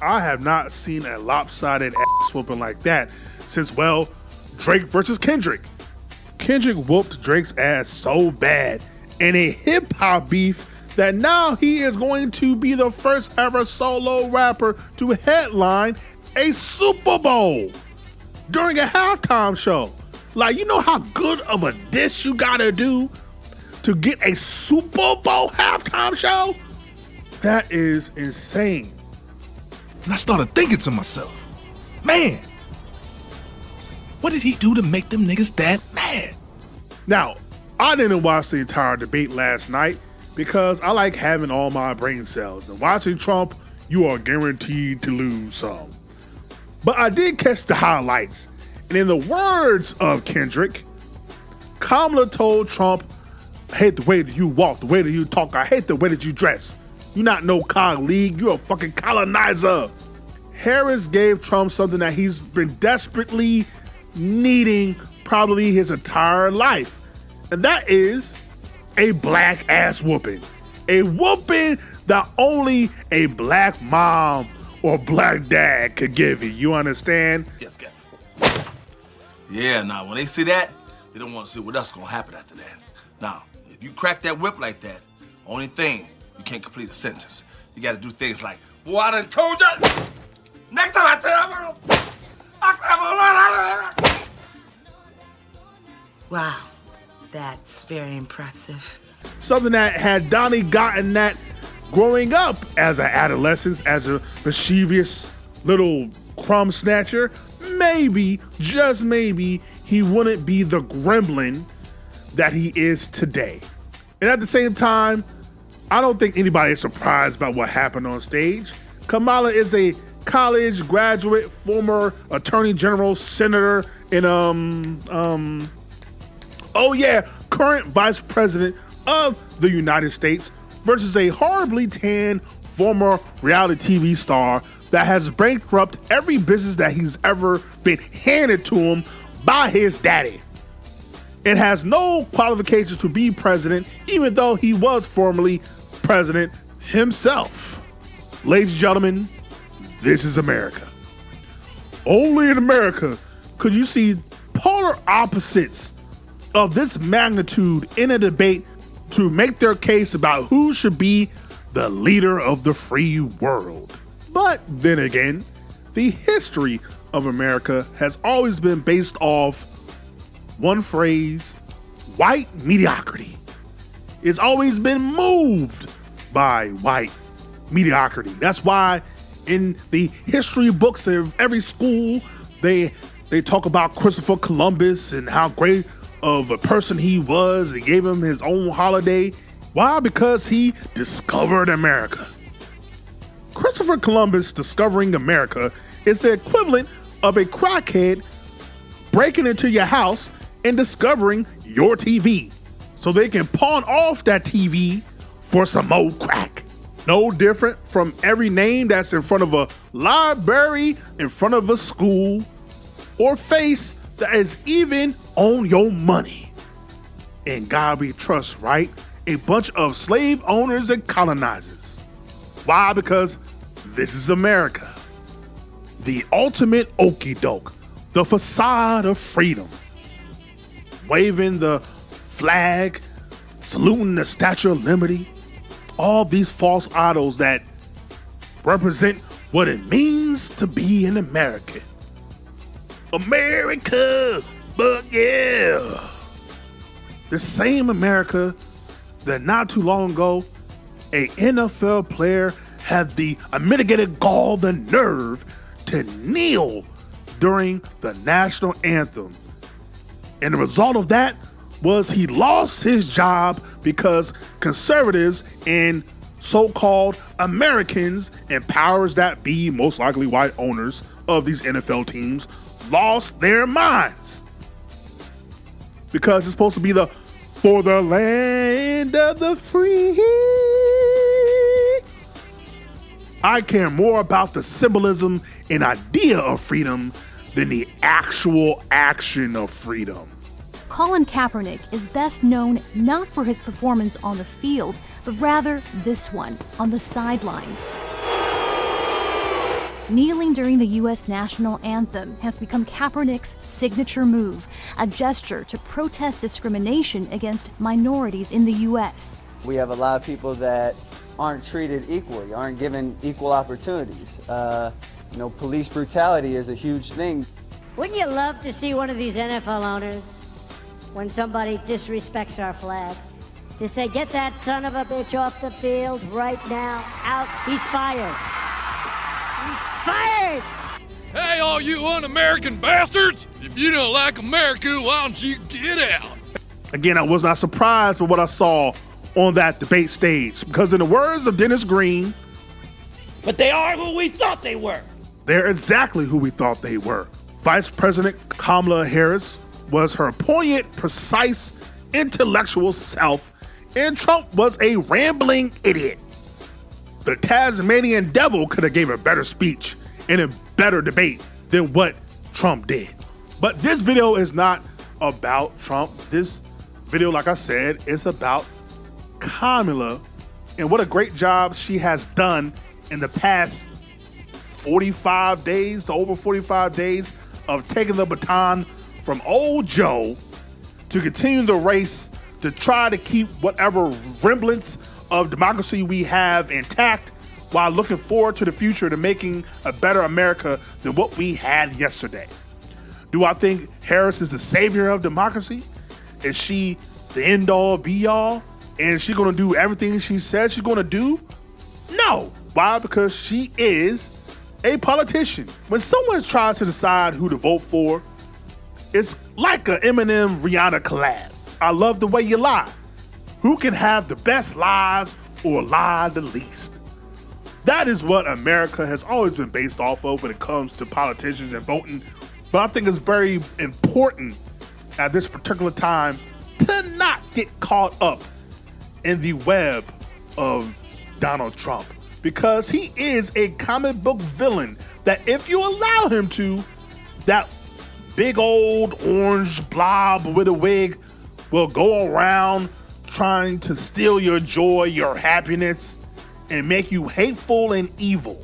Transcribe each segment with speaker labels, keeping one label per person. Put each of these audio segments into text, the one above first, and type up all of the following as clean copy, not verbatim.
Speaker 1: I have not seen a lopsided ass whooping like that since, well, Drake versus Kendrick. Kendrick whooped Drake's ass so bad in a hip-hop beef that now he is going to be the first ever solo rapper to headline a Super Bowl during a halftime show. Like, you know how good of a diss you gotta do to get a Super Bowl halftime show? That is insane.
Speaker 2: And I started thinking to myself, man, what did he do to make them niggas that mad?
Speaker 1: Now, I didn't watch the entire debate last night because I like having all my brain cells. And watching Trump, you are guaranteed to lose some. But I did catch the highlights. And in the words of Kendrick, Kamala told Trump, I hate the way that you walk, the way that you talk. I hate the way that you dress. You're not no colleague. You're a fucking colonizer. Harris gave Trump something that he's been desperately needing probably his entire life. And that is a black ass whooping. A whooping that only a black mom or black dad could give you. You understand?
Speaker 2: Yes, Captain. Yeah, now when they see that, they don't want to see what else gonna happen after that. Now, if you crack that whip like that, only thing, you can't complete a sentence. You gotta do things like, boy, I done told you. Next time I tell you,
Speaker 3: Wow, that's very impressive.
Speaker 1: Something that had Donnie gotten that growing up as an adolescent, as a mischievous little crumb snatcher, maybe, just maybe, he wouldn't be the gremlin that he is today. And at the same time, I don't think anybody is surprised by what happened on stage. Kamala is a college graduate, former attorney general, senator, and current vice president of the United States versus a horribly tan former reality TV star that has bankrupted every business that he's ever been handed to him by his daddy. It has no qualifications to be president, even though he was formerly president himself. Ladies and gentlemen, this is America. Only in America could you see polar opposites of this magnitude in a debate to make their case about who should be the leader of the free world. But then again, the history of America has always been based off one phrase, white mediocrity. It's always been moved by white mediocrity. That's why in the history books of every school, they talk about Christopher Columbus and how great of a person he was. They gave him his own holiday. Why? Because he discovered America. Christopher Columbus discovering America is the equivalent of a crackhead breaking into your house and discovering your TV so they can pawn off that TV for some old crack. No different from every name that's in front of a library, in front of a school, or face that is even on your money. And God we trust, right? A bunch of slave owners and colonizers. Why? Because this is America. The ultimate okie doke, the facade of freedom. Waving the flag, saluting the Statue of Liberty, all these false idols that represent what it means to be an American. America, but yeah. The same America that not too long ago, a NFL player had the unmitigated gall, the nerve to kneel during the national anthem. And the result of that was he lost his job because conservatives and so-called Americans and powers that be, most likely white owners of these NFL teams, lost their minds. Because it's supposed to be the for the land of the free. I care more about the symbolism and idea of freedom than the actual action of freedom.
Speaker 4: Colin Kaepernick is best known not for his performance on the field, but rather this one, on the sidelines. Kneeling during the U.S. national anthem has become Kaepernick's signature move, a gesture to protest discrimination against minorities in the U.S.
Speaker 5: We have a lot of people that aren't treated equally, aren't given equal opportunities. Police brutality is a huge thing.
Speaker 6: Wouldn't you love to see one of these NFL owners, when somebody disrespects our flag, to say, get that son of a bitch off the field right now, out, he's fired. He's fired!
Speaker 7: Hey, all you un-American bastards! If you don't like America, why don't you get out?
Speaker 1: Again, I was not surprised with what I saw on that debate stage, because in the words of Dennis Green,
Speaker 8: but they are who we thought they were.
Speaker 1: They're exactly who we thought they were. Vice President Kamala Harris was her poignant, precise, intellectual self, and Trump was a rambling idiot. The Tasmanian devil could have gave a better speech and a better debate than what Trump did. But this video is not about Trump. This video, like I said, is about Kamala and what a great job she has done in the past 45 days to over 45 days of taking the baton from old Joe to continue the race to try to keep whatever remnants of democracy we have intact while looking forward to the future to making a better America than what we had yesterday. Do I think Harris is the savior of democracy? Is she the end all be all? And is she gonna do everything she said she's gonna do? No. Why? Because she is a politician. When someone tries to decide who to vote for, it's like a Eminem Rihanna collab. I love the way you lie. Who can have the best lies or lie the least? That is what America has always been based off of when it comes to politicians and voting. But I think it's very important at this particular time to not get caught up in the web of Donald Trump, because he is a comic book villain that if you allow him to, that big old orange blob with a wig will go around trying to steal your joy, your happiness, and make you hateful and evil,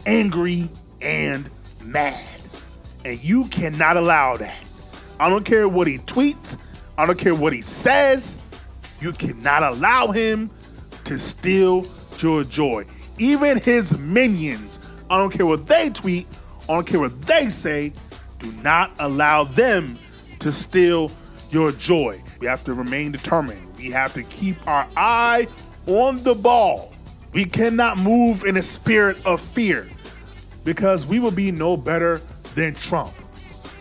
Speaker 1: angry and mad. And you cannot allow that. I don't care what he tweets. I don't care what he says. You cannot allow him to steal your joy. Even his minions, I don't care what they tweet, I don't care what they say, do not allow them to steal your joy. We have to remain determined. We have to keep our eye on the ball. We cannot move in a spirit of fear, because we will be no better than Trump.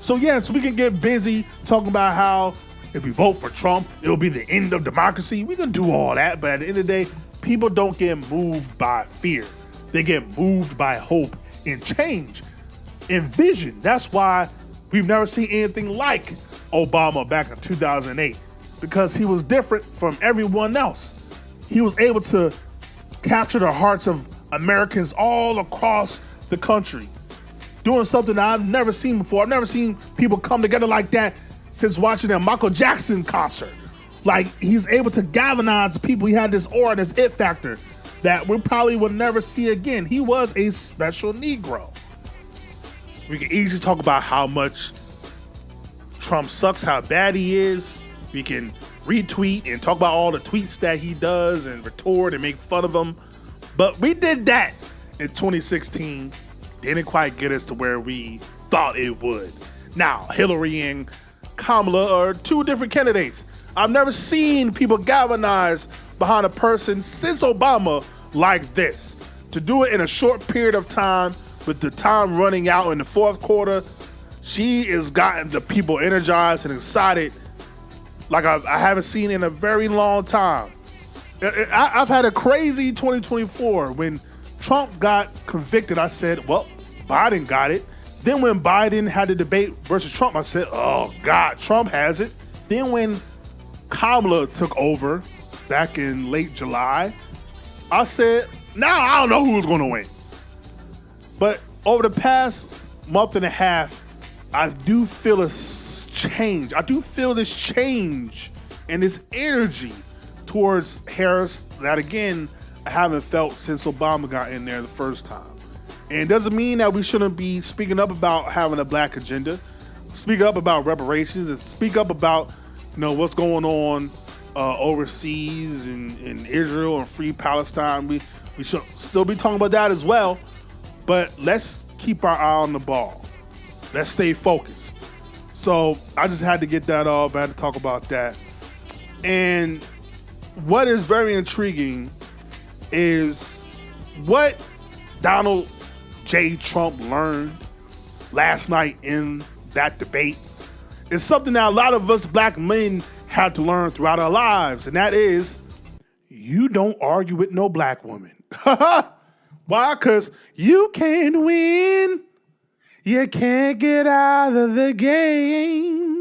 Speaker 1: So yes, we can get busy talking about how if we vote for Trump, it'll be the end of democracy. We can do all that, but at the end of the day, people don't get moved by fear. They get moved by hope and change and vision. That's why we've never seen anything like Obama back in 2008, because he was different from everyone else. He was able to capture the hearts of Americans all across the country, doing something I've never seen before. I've never seen people come together like that since watching a Michael Jackson concert. Like, he's able to galvanize people. He had this aura, this it factor that we probably will never see again. He was a special Negro. We can easily talk about how much Trump sucks, how bad he is. We can retweet and talk about all the tweets that he does and retort and make fun of him. But we did that in 2016. Didn't quite get us to where we thought it would. Now, Hillary and Kamala are two different candidates. I've never seen people galvanize behind a person since Obama like this. To do it in a short period of time, with the time running out in the fourth quarter, she has gotten the people energized and excited like I haven't seen in a very long time. I've had a crazy 2024. When Trump got convicted, I said, well, Biden got it. Then when Biden had the debate versus Trump, I said, oh God, Trump has it. Then when Kamala took over back in late July, I said, now I don't know who's going to win. But over the past month and a half, I do feel a change. I do feel this change and this energy towards Harris that, again, I haven't felt since Obama got in there the first time. And it doesn't mean that we shouldn't be speaking up about having a black agenda, speak up about reparations, and speak up about, what's going on overseas in Israel and free Palestine. We should still be talking about that as well, but let's keep our eye on the ball. Let's stay focused. So I just had to get that off. I had to talk about that. And what is very intriguing is what Donald J. Trump learned last night in that debate. It's something that a lot of us black men had to learn throughout our lives, and that is, you don't argue with no black woman. Why? Because you can't win. You can't get out of the game.